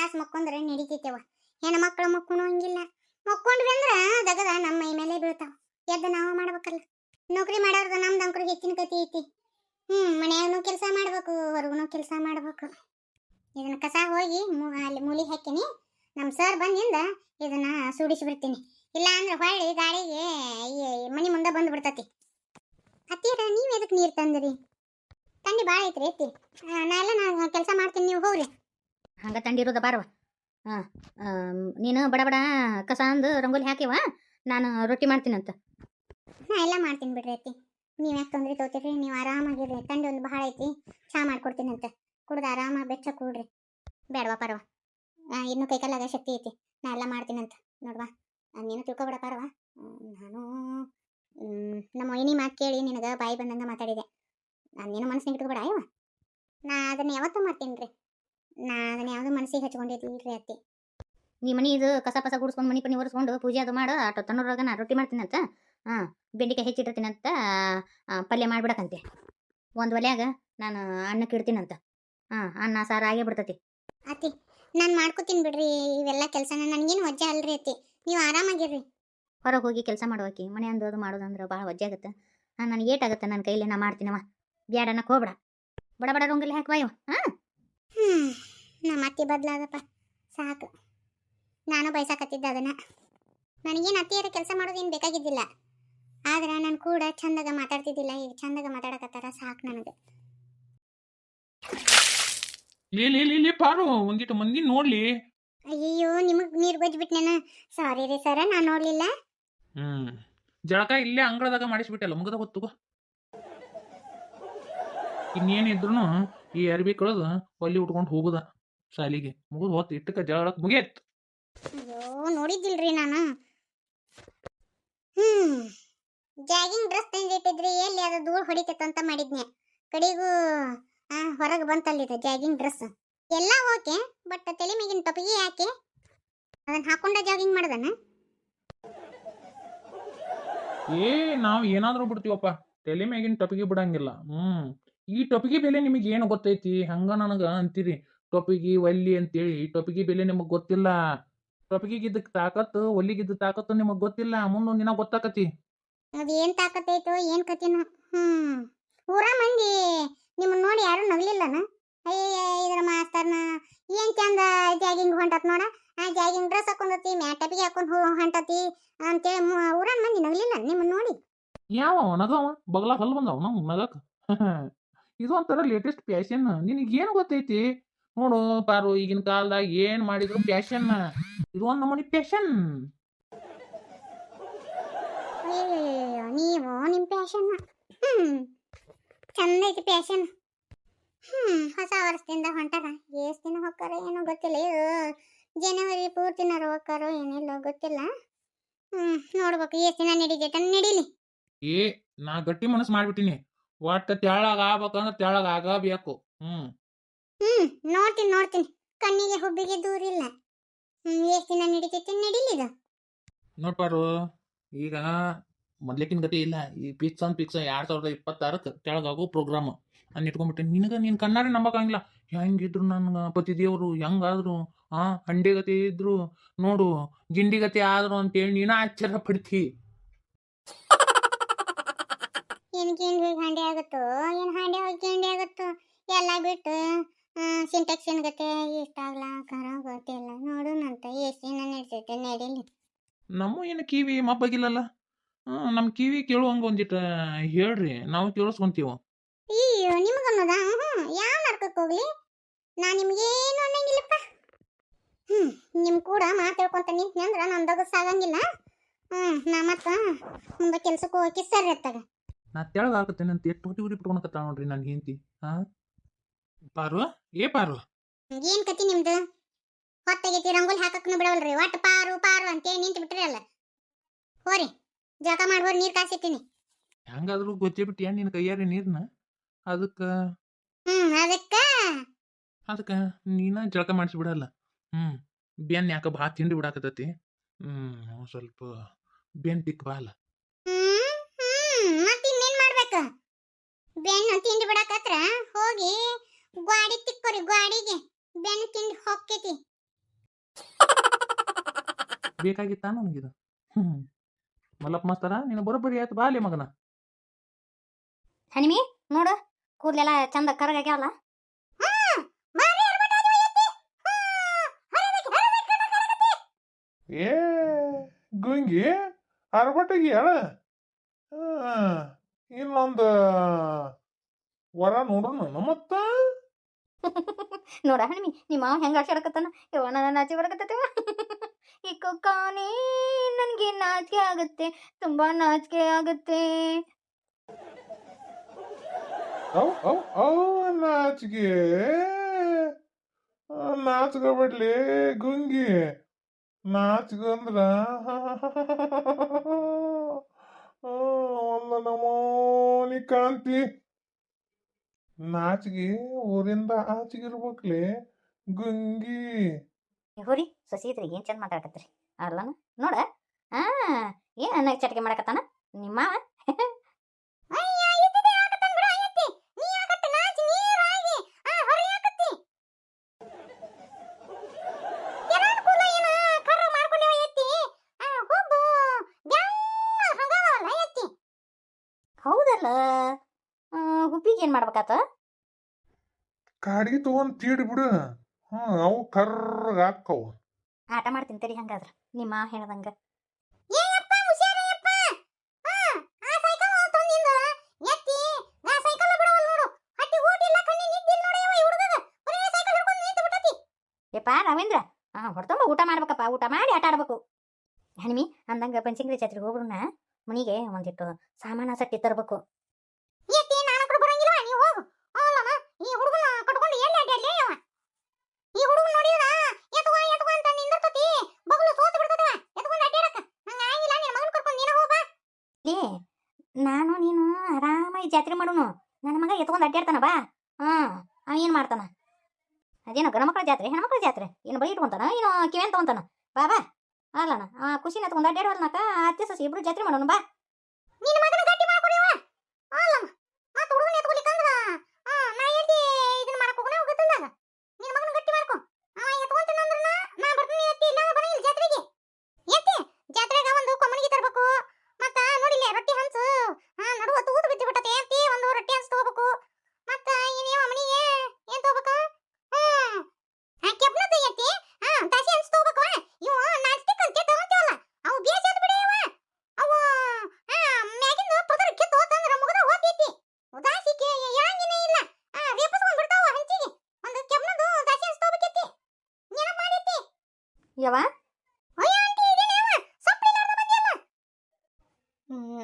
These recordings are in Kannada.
ತಾಸು ಮಕ್ಕೊಂಡ್ರೆ ನಡೀತೈತೆವ. ಹೆಣ್ಣು ಮಕ್ಕಳು ಮಕ್ಕಳು ಹಂಗಿಲ್ಲ, ಮಕ್ಕೊಂಡ್ವಿ ಅಂದ್ರ ದಗದ ನಮ್ಮ ಮೈ ಮೇಲೆ ಬೀಳ್ತಾವ. ಎದ್ದು ನಾವು ಮಾಡ್ಬೇಕಲ್ಲ. ನೌಕರಿ ಮಾಡೋರ್ದು ನಮ್ದು ಅಂಕರು ಹೆಚ್ಚಿನ ಕತಿ ಐತಿ. ಮನ್ಯಾಗನು ಕೆಲಸ ಮಾಡ್ಬೇಕು, ಹೊರಗೂ ಕೆಲಸ ಮಾಡ್ಬೇಕು. ಇದನ್ನ ಕಸ ಹೋಗಿ ಅಲ್ಲಿ ಮೂಲಿಗೆ ಹಾಕಿನಿ. ನಮ್ಮ ಸರ್ ಬಂದಿಂದ ಇದನ್ನ ಸುಡಿಸಿ ಬಿಡ್ತೀನಿ. ಇಲ್ಲ ಅಂದ್ರೆ ಹೊಳ್ಳಿ ಗಾಳಿಗೆ ಮನಿ ಮುಂದೆ ಬಂದು ಬಿಡ್ತತಿ. ಹತ್ತೀರ ನೀವು ಎದಕ್ಕೆ ನೀರು ತಂದ್ರಿ? ತಂಡಿ ಭಾಳ ಐತ್ರಿ ಐತಿ. ನಾ ಕೆಲಸ ಮಾಡ್ತೀನಿ, ನೀವು ಹೋಗ್ರಿ. ಹಂಗೆ ತಂಡಿರೋದ ಬಾರವ. ನೀನು ಬಡ ಬಡ ಕಸ ಅಂದು ರಂಗೋಲಿ ಹಾಕಿವ, ನಾನು ರೊಟ್ಟಿ ಮಾಡ್ತೀನಂತ. ಎಲ್ಲ ಮಾಡ್ತೀನಿ ಬಿಡ್ರಿ ಐತಿ. ನೀವು ಯಾಕೆ ತೊಂದ್ರೆ ತಗೋತೀರಿ? ನೀವು ಆರಾಮಾಗಿರ್ರಿ. ತಂಡಿ ಒಂದು ಭಾಳ ಐತಿ, ಚಾ ಮಾಡ್ಕೊಡ್ತೀನಂತ. ಕುಡ್ದು ಆರಾಮಾಗಿ ಬೆಚ್ಚ ಕೂಡ್ರಿ. ಬೇಡವಾ ಪರವ, ಇನ್ನೂ ಕೈಕಾಲಾಗ ಶಕ್ತಿ ಐತಿ. ನಾ ಎಲ್ಲ ಮಾಡ್ತೀನಂತ ನೋಡ್ವಾ. ನೀನು ತಿಳ್ಕೊಬೇಡ ಪರವ. ನಾನು ನಮ್ಮ ವೈನಿ ಮಾತು ಕೇಳಿ ನಿನಗೆ ಬಾಯಿ ಬಂದಂಗೆ ಮಾತಾಡಿದೆ. ನೀನು ಮನಸ್ಸಿಗೆ ಇಟ್ಕೊಬೇಡ ಅಯ್ಯವ. ನಾ ಅದನ್ನ ಯಾವತ್ತೂ ಮಾಡ್ತೀನಿ ರೀ. ನಾ ಅದನ್ನ ಯಾವುದೂ ಮನಸ್ಸಿಗೆ ಹಚ್ಕೊಂಡಿದ್ದಿಲ್ರಿ ಅತ್ತಿ. ನೀ ಮನೆ ಇದು ಕಸ ಪಸ ಗುಡಿಸ್ಕೊಂಡು ಮನೆ ಪನಿ ಒರೆಸ್ಕೊಂಡು ಪೂಜೆ ಅದು ಮಾಡು. ಅಷ್ಟು ತನ್ನೂರಾಗ ನಾ ರೊಟ್ಟಿ ಮಾಡ್ತೀನಂತ. ಬೆಂಡಿಕಾಯಿ ಹೆಚ್ಚಿಟ್ಟಿರ್ತೀನಂತ. ಪಲ್ಯ ಮಾಡಿಬಿಡಕಂತೆ. ಒಂದು ಒಲೆಯಾಗ ನಾನು ಅನ್ನಕ್ಕೆ ಇಡ್ತೀನಂತ. ಅನ್ನ ಸಾರು ಆಗೇ ಬಿಡ್ತತಿ. ಅತ್ತಿ ನಾನು ಮಾಡ್ಕೋತೀನಿ ಬಿಡ್ರಿ ಇವೆಲ್ಲ ಕೆಲಸನ. ನನಗೇನು ವಜ್ಜೆ ಅಲ್ರಿ ಅತ್ತಿ, ನೀವು ಆರಾಮಾಗಿರ್ರಿ. ಹೊರಗೆ ಹೋಗಿ ಕೆಲಸ ಮಾಡುವಾಕಿ ಮನೆ ಅಂದೋದು ಮಾಡೋದಂದ್ರೆ ಭಾಳ ವಜ್ಜೆ ಆಗುತ್ತೆ. ನನಗೆ ಏಟಾಗುತ್ತೆ ನನ್ನ ಕೈಲಿ, ನಾ ಮಾಡ್ತೀನವ. ಬ್ಯಾಡ ಅನ್ನಕ್ಕೆ ಹೋಗ್ಬೇಡ. ಬಡ ಬಡ ರಂಗೋಲಿ ಹಾಕುವ. ನಮ್ಮ ಅತ್ತಿ ಬದಲಾದಪ್ಪ, ಸಾಕು. ನಾನು ಬಯಸಾಕತ್ತಿದ್ದೆ ಅದನ್ನು. ನನಗೇನು ಅತ್ತಿಯರ ಕೆಲಸ ಮಾಡೋದೇನು ಬೇಕಾಗಿದ್ದಿಲ್ಲ. ಆದ್ರೆ ನಾನು ಕೂಡ ಚಂದಾಗ ಮಾತಾಡ್ತಿದ್ದಿಲ್ಲ. ಈಗ ಚಂದಾಗ ಮಾತಾಡಕತ್ತಾರ, ಸಾಕು ನನಗೆ. ಪಾರು ಒಂದಿಟ್ಟು ಮಂದಿ ನೋಡ್ಲಿ. ಅಯ್ಯೋ, ನಿಮಗೆ ನೀರು ಬಜ್ಬಿಟ್ನೇನ? ಸಾರಿ ರೀ ಸರ, ನಾನು ನೋಡಲಿಲ್ಲ. ಜಳಕ ಇಲ್ಲೇ ಅಂಗಳದಾಗ ಮಾಡಿಸ್ಬಿಟ್ಟಲ್ಲ, ಮುಗದ ಗೊತ್ತು. ಇನ್ನೇನಿದ್ರು ಈ ಅರ್ಬಿ ಕಳೆದು ಒಲ್ಲಿ ಉಟ್ಕೊಂಡು ಹೋಗುದ ಶಾಲಿಗೆ. ಮುಗಿದು ಹೊತ್ತು ಇಟ್ಟಕ್ಕೆ ಜಳಕ ಮುಗಿಯತ್. ಅಯ್ಯೋ, ನೋಡಿದ್ದಿಲ್ರಿ ನಾನು. ಜಾಗಿಂಗ್ ಡ್ರೆಸ್ ತಂದಿಟ್ಟಿದ್ರಿ, ಎಲ್ಲಿ ಅದು ಧೂಳು ಹೊಡಿತೈತಂತ ಮಾಡಿದ್ನೆ. ಕಡೆಗೂ ಹೊರಗೆ ಬಂತಲ್ಲಿದೆ ಜಾಗಿಂಗ್ ಡ್ರೆಸ್. ಎಲ್ಲ ಓಕೆ, ಬಟ್ ತಲೆ ಮೇಗಿನ ಟೊಪಿಗೆ ಯಾಕೆ? ಅದನ್ನ ಹಾಕೊಂಡ ಜಾಗಿಂಗ್ ಮಾಡ್ದನ? ನಾವು ಏನಾದ್ರೂ ಬಿಡ್ತೀವಪ್ಪ, ತಲೆ ಮ್ಯಾಗಿನ ಟೊಪಿಗೆ ಬಿಡಂಗಿಲ್ಲ. ಈ ಟೊಪಿಗೆ ಬೆಲೆ ನಿಮಗೆ ಏನು ಗೊತ್ತೈತಿ? ಹಂಗ ನನಗ ಅಂತೀರಿ ಟೊಪಿಗೆ ಒಲ್ಲಿ ಅಂತೇಳಿ. ಈ ಟೊಪಿಗೆ ಬೆಲೆ ನಿಮಗ್ ಗೊತ್ತಿಲ್ಲ. ಟೊಪಿಗಿದ್ದ ತಾಕತ್ತು, ಒಲ್ಲಿಗಿದ್ದ ತಾಕತ್ತು ನಿಮಗ್ ಗೊತ್ತಿಲ್ಲ. ಮುಂದೊಂದು ದಿನ ಗೊತ್ತಾಕತಿ. ಅದೇನ್ ತಾಕತ್ತೈತೋ ಏನ್ ಕತಿನೋ. ಊರ ಮಂದಿ ನಿಮ್ಮನ್ನ ನೋಡಿ ಯಾರು ನಗ್ಲಿಲ್ಲನ? ಅಯ್ಯ, ಇದ್ರ ಮಾಸ್ತರ್ನ ಏನ್ ಚಂದ ಜಾಗಿಂಗ್ ಹೊಂಟತ್ ನೋಡ, ಜಾಗಿಂಗ್ ಡ್ರೆಸ್ ಹಾಕೊಂಡತಿ, ಮ್ಯಾಟಪಿಗೆ ಹಾಕೊಂಡು ಹೊಂಟತಿ ಅಂತೇಳಿ ಊರನ್ ಮಂದಿ ನಗ್ಲಿಲ್ಲ ನಿಮ್ಮನ್ನ ನೋಡಿ? ಯಾವ ನಗವ ಬಗಲ ಹಲ್ ಬಂದವ ನಾವು ನಗಕ. ಇದು ಒಂಥರ ಲೇಟೆಸ್ಟ್ ಫ್ಯಾಷನ್. ನಿನಗೇನು ಗೊತ್ತೈತಿ? ನೋಡು ಪಾರು, ಈಗಿನ ಕಾಲದಾಗ ಏನ್ ಮಾಡಿದ್ರು ಫ್ಯಾಷನ್. ಇದು ಒಂದು ನಮೂನಿ ಫ್ಯಾಷನ್. ಅಯ್ಯೋ, ನೀವು ನಿಮ್ಮ ಫ್ಯಾಷನ್ ಚಂದ ಐತಿ ಫ್ಯಾಷನ್. ಹೊಸ ವರ್ಷದಿಂದ ಹೊಂಟಾರ. ಎಷ್ಟು ದಿನ ಹೋಗ್ತಾರೋ ಏನೋ ಗೊತ್ತಿಲ್ಲ. ಜನವರಿ ಪೂರ್ತಿನಾರು ಹೋಗ್ತಾರೋ ಏನಿಲ್ಲ ಗೊತ್ತಿಲ್ಲ. ನೋಡ್ಬೇಕು ಎಷ್ಟು ದಿನ ನಡೀತೈತೆ ನಡೀಲಿ. ನಾ ಗಟ್ಟಿ ಮನಸ್ಸು ಮಾಡ್ಬಿಟ್ಟಿನಿ. ಒಟ್ಟ ತೆಳಗ ಆಗ್ಬೇಕಂದ್ರೆ ತೆಳಗ ಆಗಬೇಕು. ನೋಡ್ತೀನಿ. ಕಣ್ಣಿಗೆ ಹುಬ್ಬಿಗೆ ದೂರಿಲ್ಲ. ಎಷ್ಟು ದಿನ ನಡೀತೈತೆ ನಡೀಲಿದು. ನೋಡ್ಪಾರು, ಈಗ ಮೊದ್ಲೇಕಿನ ಗತಿ ಇಲ್ಲ. ಈ ಪಿಕ್ಸ್ 2026 ತೆಳಗಾಗೋ ಪ್ರೋಗ್ರಾಮ್ ನಾನು ಇಟ್ಕೊಂಡ್ಬಿಟ್ಟೆ. ನೀನು ಕಣ್ಣಾರೆ ನಂಬಕಂಗಿಲ್ಲ. ಹೆಂಗಿದ್ರು ನನ್ನ ಪತಿ ದೇವರು, ಹೆಂಗಾದ್ರು ಹಂಡಿ ಗತಿ ಇದ್ರು ನೋಡು, ಗಿಂಡಿ ಗತಿ ಆದ್ರು ಅಂತೇಳಿ ನೀನ ಆಶ್ಚರ್ಯ ಪಡ್ತಿ. ಏನು ಗಿಂಡಿ ಹಂಡಿ ಆಗುತ್ತೋ, ಏನು ಹಂಡಿ ಹೋಗಿ ಗಿಂಡಿ ಆಗುತ್ತೋ, ಎಲ್ಲ ಬಿಟ್ಟು ಸಿಂಟೆಕ್ಸಿನ ಗತೆ ಇಷ್ಟ ಆಗ್ಲಾಕಾರ ಗೊತ್ತಿಲ್ಲ. ನೋಡುನಂತ ಎಷ್ಟು ದಿನ ನಡೀತೈತೆ ನಡೀಲಿ. ನಮ್ಮ ಏನು ಕಿವಿ ಮಬ್ಬಾಗಿಲ್ಲಲ್ಲ. ನಮ್ಮ ಕಿವಿ ಕೇಳುವಂಗ ಒಂದಿಟ್ಟು ಹೇಳ್ರಿ, ನಾವು ಕೇಳಿಸ್ಕೊಂತೀವ. ಅಯ್ಯೋ, ನಿಮಗನ್ನೋದ? ಯಾವ ನಡ್ಕಕ್ಕೆ ಹೋಗ್ಲಿ? ನಾ ನಿಮ್ಗೇನು ಅನ್ನಂಗಿಲ್ಲಪ್ಪ. ನಿಮ್ ಕೂಡ ಮಾತಾಡ್ಕೊಂತ ನಿಂತ್ನಿ ಅಂದ್ರೆ ನಮ್ದಾಗ ಸಾಗಂಗಿಲ್ಲ. ನಾ ಮತ್ತ ಮುಂದೆ ಕೆಲ್ಸಕ್ಕೆ ಹೋಗಿ ಸರಿ ಅತ್ತಾಗ ನಾ ತೆಳಗ ಹಾಕತ್ತೇನೆ ಅಂತ ಎಷ್ಟು ಹೊಟ್ಟಿ ಉರಿ ಬಿಟ್ಕೊಳಕತ್ತ ನೋಡ್ರಿ ನನ್ನ ಹೆಂಡತಿ. ಪಾರು, ಪಾರು, ಏನ್ ಕತಿ ನಿಮ್ದು? ಹೊತ್ತಾಗೈತಿ, ರಂಗೋಲಿ ಹಾಕಕ್ನು ಬಿಡವಲ್ರಿ. ಒಟ್ಟು ಪಾರು ಪಾರು ಅಂತೇಳಿ ನಿಂತು ಬಿಟ್ರಿ ಅಲ್ಲ. ಹೋರಿ ಜಳಕ ಮಾಡಿ ನೀರ್ ಕಾಸಿಟ್ಟಿನಿ. ಹೆಂಗಾದ್ರು ಗೊತ್ತೇ ಬಿಟ್ಟು ನಿನ್ನ ಕೈಯಾರಿ ನೀರ್ನ. ಅದಕ್ಕ ನೀನ ಜಳಕ ಮಾಡಿಸ್ಬಿಡಲ್ಲ. ಬೆನ್ ಯಾಕ ಭಾಳ ತಿಂಡಿ ಬಿಡಾಕತೈತಿ. ಸ್ವಲ್ಪ ಬೆನ್ ತಿಕ್ ಬಾಲ. ಮತ್ತೆ ಇನ್ನೇನ್ ಮಾಡ್ಬೇಕ? ಬೆನ್ನು ತಿಂಡಿ ಬಿಡಾಕತ್ರ ಹೋಗಿ ಗ್ವಾಡಿ ತಿಕ್ಕೋರಿ. ಗ್ವಾಡಿಗೆ ಬೆನ್ನು ತಿಂಡಿ ಹೊಕ್ಕೈತಿ. ಬೇಕಾಗಿತ್ತ ನನಗಿದು ಮಲ್ಲಪ್ಪ ಮಾಸ್ತರ ನೀನು ಬರೋಬ್ಬರಿ ಆಯ್ತು ಬಾಲಿ ಮಗನ. ಹನಿಮಿ ನೋಡು ಕೂದಲೆಲ್ಲ ಚಂದ ಕರಗಾಗ್ಯಾವಲ್ಲ. ಏ ಗುಂಗಿ ಅರ್ಬಟ್ಟಿಗೆ ಹೇಳ ಇನ್ನೊಂದು ವರ ನೋಡೋಣ ಮತ್ತ. ನೋಡ ಹನಿಮಿ ನಿಮ್ಮ ಮಾವ ಹೆಂಗ ಆಡ್ಸಾಡಕತ್ತಾನ. ಇವ ನನ್ನ ನಾಚಿ ಬರಕತ್ತವ. ಈ ಕೊಕ್ಕಾನಿ ನನಗೆ ನಾಚಿಕೆ ಆಗುತ್ತೆ, ತುಂಬಾ ನಾಚಿಕೆ ಆಗುತ್ತೆ. ನಾಚಿಗೆ ನಾಚ್ಕೋಬಿಡ್ಲಿ ಗುಂಗಿ. ನಾಚ್ಕಂದ್ರ ಒಂದು ನಮೂನಿ ಕಾಂತಿ. ನಾಚಿಗೆ ಊರಿಂದ ಆಚೆಗಿರ್ಬೇಕ್ಲಿ ಗುಂಗಿ. ಹೋರಿ ಸಸಿ ಇದ್ರಿ ಏನ್ ಚಂದ ಮಾತಾಡಕತ್ರಿ ಅಲ್ಲನ. ನೋಡ ಆ ಏನ್ ಅನ್ನ ಚಟಕೆ ಮಾಡಕತ್ತಾನ ನಿಮ್ಮ ಮಾವ. ಹೌದಲ್ಲ ಹುಬ್ಬಿಗೆ ಏನ್ ಮಾಡ್ಬೇಕಾತ. ಕಾಡಿಗೆ ತಗೊಂಡ್ ತೀಡಿ ಬಿಡು. ಅವು ಕರ್ರಗ ಹಾಕವು. ಆಟ ಮಾಡ್ತೀನಿ ತಡಿ ಹಂಗಾದ್ರ ನಿಮ್ಮ ಹೇಳ್ದಂಗ. ಏಪಾ ರವೀಂದ್ರ ಹೊಡ್ತಂಬ ಊಟ ಮಾಡ್ಬೇಕಪ್ಪ. ಊಟ ಮಾಡಿ ಆಟ ಆಡ್ಬೇಕು. ಹನಿಮಿ ಅಂದಂಗ ಪಂಚಂಗ್ರಿ ಜಾತ್ರೆಗೆ ಹೋಗ್ರನ್ನ ಮನಿಗೆ ಒಂದಿಟ್ಟು ಸಾಮಾನ ಸಟ್ಟಿ ತರ್ಬೇಕು. ನಾನು ನೀನು ಆರಾಮಾಗಿ ಜಾತ್ರೆ ಮಾಡೋನು. ನನ್ನ ಮಗ ಎತ್ಕೊಂಡ್ ಅಡ್ಡಾಡ್ತಾನ ಬಾ. ಅವ ಏನ್ ಮಾಡ್ತಾನ ಅದೇನೋ ಗಣಮಕ್ಳ ಜಾತ್ರೆ ಹೆಣ್ಮಕ್ಳ ಜಾತ್ರೆ ಏನು ಬಳಿ ಇಟ್ಕೊಂತಾನ ಏನೋ ಕಿವೇನ್ ತಗೊಂತಾನ. ಬಾ ಬಾ ಅಲ್ಲನ ಖುಷಿನ ಎತ್ಕೊಂಡ್ ಅಡ್ಡಾಡವಲ್ನಾಕ ಅತ್ತೆ ಸಸಿ ಇಬ್ರು ಜಾತ್ರೆ ಮಾಡೋನು ಬಾ. ಯವ್ವ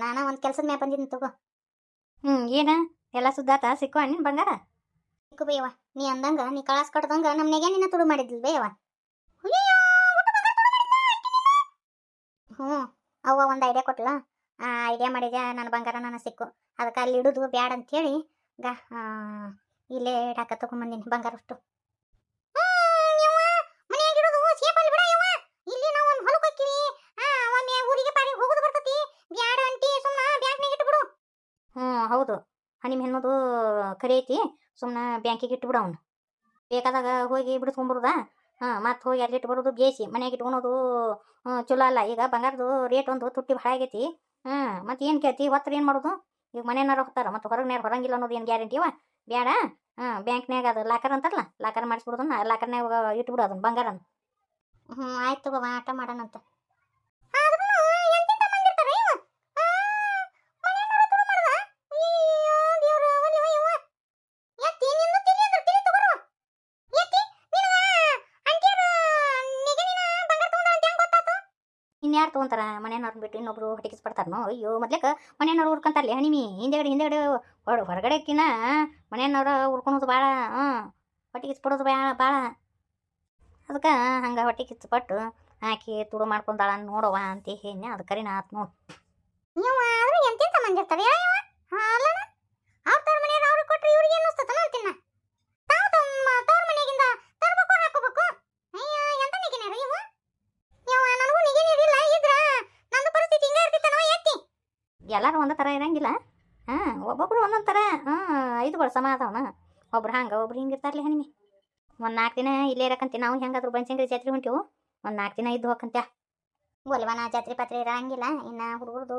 ನಾನ ಒಂದ್ ಕೆಲ್ಸದ ಮ್ಯಾಗ ಬಂದಿದ್ದೀನಿ ತಗೋ. ಏನ ಎಲ್ಲ ಸುದ್ದಾತ ಸಿಕ್ಕು ಅಣ್ಣಿನ ಬಂಗಾರ. ಸಿಕ್ಕು ಬೇಯವ್ವ ನೀ ಅಂದಂಗ ನೀ ಕಳಾಸ್ ಕಟ್ಟದಂಗ ನಮ್ನೆಗೆ ನಿನ್ನ ತುಡು ಮಾಡಿದ್ಲ್ ಬೇಯವ್ವ. ಅವ್ವ ಒಂದು ಐಡಿಯಾ ಕೊಟ್ಲ. ಆ ಐಡಿಯಾ ಮಾಡಿದೆ ನನ್ನ ಬಂಗಾರ ನನ್ನ ಸಿಕ್ಕು. ಅದಕ್ಕೆ ಅಲ್ಲಿ ಇಡುದು ಬ್ಯಾಡ ಅಂತೇಳಿ ಇಲ್ಲೇ ಇಡಾಕ ತಗೊಂಬಂದಿನಿ ಬಂಗಾರ ಅಷ್ಟು. ಹೌದು ಹನಿ ಹೆಣ್ಣದು ಖರೆ ಐತಿ. ಸುಮ್ಮನೆ ಬ್ಯಾಂಕಿಗೆ ಇಟ್ಟು ಬಿಡು ಅವನು. ಬೇಕಾದಾಗ ಹೋಗಿ ಬಿಡಿಸ್ಕೊಂಬರುದಾ. ಮತ್ತೆ ಹೋಗಿ ಅಲ್ಲಿ ಇಟ್ಟು ಬರೋದು ಬೇಯಿಸಿ ಮನೆಯಾಗ ಇಟ್ಕೊಳೋದು ಚಲೋ ಅಲ್ಲ. ಈಗ ಬಂಗಾರದು ರೇಟ್ ಒಂದು ತುಟ್ಟಿ ಭಾಳ ಆಗೈತಿ. ಮತ್ತೆ ಏನು ಕೇಳ್ತಿ ಹೊತ್ತರ ಏನು ಮಾಡೋದು. ಈಗ ಮನೆಯವ್ರು ಹೋಗ್ತಾರ ಮತ್ತು ಹೊರಗಿನ ಹೊರಂಗಿಲ್ಲ ಅನ್ನೋದು ಏನು ಗ್ಯಾರಂಟಿವ ಬೇಡ. ಬ್ಯಾಂಕ್ನ್ಯಾಗ ಅದು ಲಾಕರ್ ಅಂತಾರಲ್ಲ ಲಾಕರ್ ಮಾಡಿಸ್ಬಿಡೋದನ್ನ ಲಾಕರ್ನ್ಯಾಗ ಇಟ್ಬಿಡು ಅದನ್ನ ಬಂಗಾರನ. ಆಯ್ತು ತಗೋ ಆಟ ಮಾಡೋಣಂತ. ಇನ್ಯಾರು ತೊಗೊಂತಾರ ಮನೆಯವ್ರನ್ನ ಬಿಟ್ಟು ಇನ್ನೊಬ್ರು ಹೊಟ್ಟಿಗಿಸ್ಬಿಡ್ತಾರನೋ. ಅಯ್ಯೋ ಮೊದ್ಲೇಕ ಮನೆಯವ್ರು ಉರ್ಕೊಂತಾರಲಿ ಹನಿಮಿ. ಹಿಂದೆಗಡೆ ಹೊರಗಡೆಕಿನ ಮನೆಯವ್ರ ಉರ್ಕೊಳೋದು ಭಾಳ ಹೊಟ್ಟಿಗಿಸ್ಬಿಡೋದು ಭಾಳ. ಅದಕ್ಕೆ ಹಂಗೆ ಹೊಟ್ಟೆ ಕಿಚ್ಚುಪಟ್ಟು ಹಾಕಿ ತುಡು ಮಾಡ್ಕೊಂಡಾಳ ನೋಡವ ಅಂತ ಹೇಳಿ ಅದು ಕರಿನ ಆತು ನೋಡು. ನೀವು ಆದ್ರೆ ಎಂತೆಂತ ಮಂದಿರ್ತಾರೆ ಅವ್ರ ತವ್ರ ಮನೆಯವ್ರು ಅವ್ರಿಗೆ ಕೊಟ್ಟರೆ ಇವ್ರಿಗೆ ಏನು ಅನಿಸ್ತದ ಅಂತಿನ್ನ. ತಾವು ತವ್ರ ಮನೆಗಿಂದ ತರ್ಬೇಕು ಹಾಕೋಬೇಕು. ಅಯ್ಯ ಎಂತ ನಿಗಿನಾರ ಇವು. ನನಗೂ ನಿಗಿನಿರಿಲ್ಲ ಇದ್ರ ನಂದು ಪರಿಸ್ಥಿತಿ ಹಿಂಗೆ ಇರ್ತಿತ್ತನೋ ಎತ್ತಿ. ಎಲ್ಲರೂ ಒಂದೇ ಥರ ಇರಂಗಿಲ್ಲ. ಒಬ್ಬೊಬ್ರು ಒಂದೊಂದು ಥರ. 5 ವರ್ಷ ಮಾತಾವನ ಒಬ್ರು ಹಂಗೆ ಒಬ್ರು ಹಿಂಗಿರ್ತಾರಲಿ ಹನಿಮಿ. ಒಂದು 4 ದಿನ ಇಲ್ಲೇ ಇರಕಂತೀವಿ ನಾವು. ಹೆಂಗಾದ್ರು ಬನಶಂಕರಿ ಜಾತ್ರೆ ಹೊಂಟಿವು. ಒಂದು 4 ದಿನ ಇದ್ದು ಹೋಗಂತ್ಯ. ಗೋಲ್ವನ ಜಾತ್ರೆ ಪಾತ್ರೆ ಇರಂಗಿಲ್ಲ ಇನ್ನು ಹುಡುಗರ್ದು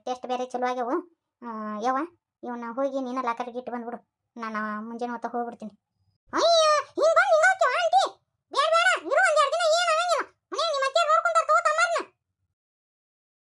ಟೆಸ್ಟ್ ಬೇರೆ ಚಲೋ ಆಗ್ಯಾವು ಯವ್ವ ಇವನ್ನ ಹೋಗಿ ನೀನು ಲಾಕರ್ಗೆ ಇಟ್ಟು ಬಂದ್ಬಿಡು ನಾನು ಮುಂಜಾನೆ ಹೊತ್ತ ಹೋಗ್ಬಿಡ್ತೀನಿ. ಅಯ್ಯೋ